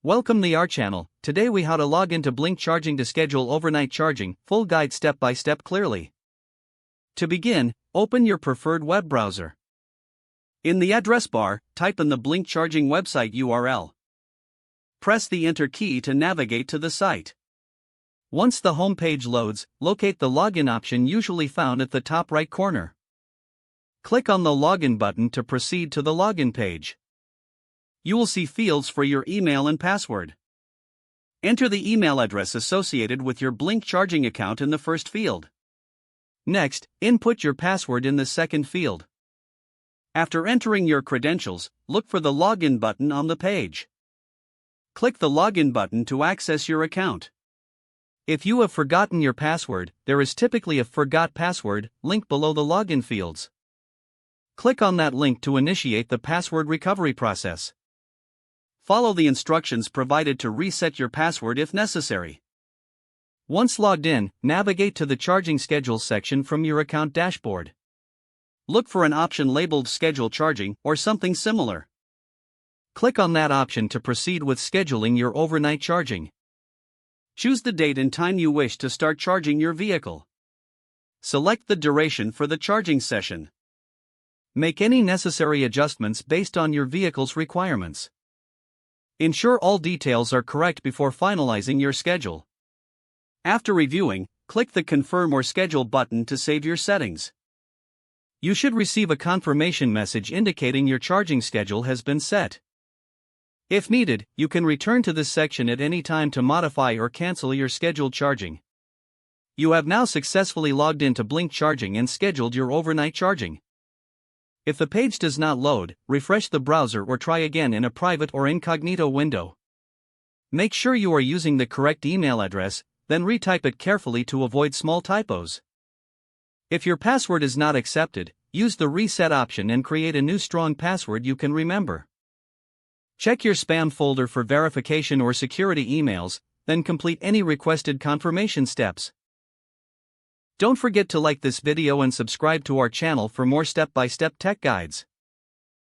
Welcome to our channel. Today we how to log into Blink Charging to schedule overnight charging, full guide step by step clearly. To begin, open your preferred web browser. In the address bar, type in the Blink Charging website URL. Press the enter key to navigate to the site. Once the home page loads, locate the login option usually found at the top right corner. Click on the login button to proceed to the login page. You will see fields for your email and password. Enter the email address associated with your Blink Charging account in the first field. Next, input your password in the second field. After entering your credentials, look for the login button on the page. Click the login button to access your account. If you have forgotten your password, there is typically a Forgot Password link below the login fields. Click on that link to initiate the password recovery process. Follow the instructions provided to reset your password if necessary. Once logged in, navigate to the charging schedule section from your account dashboard. Look for an option labeled Schedule Charging or something similar. Click on that option to proceed with scheduling your overnight charging. Choose the date and time you wish to start charging your vehicle. Select the duration for the charging session. Make any necessary adjustments based on your vehicle's requirements. Ensure all details are correct before finalizing your schedule. After reviewing, click the Confirm or Schedule button to save your settings. You should receive a confirmation message indicating your charging schedule has been set. If needed, you can return to this section at any time to modify or cancel your scheduled charging. You have now successfully logged into Blink Charging and scheduled your overnight charging. If the page does not load, refresh the browser or try again in a private or incognito window. Make sure you are using the correct email address, then retype it carefully to avoid small typos. If your password is not accepted, use the reset option and create a new strong password you can remember. Check your spam folder for verification or security emails, then complete any requested confirmation steps. Don't forget to like this video and subscribe to our channel for more step-by-step tech guides.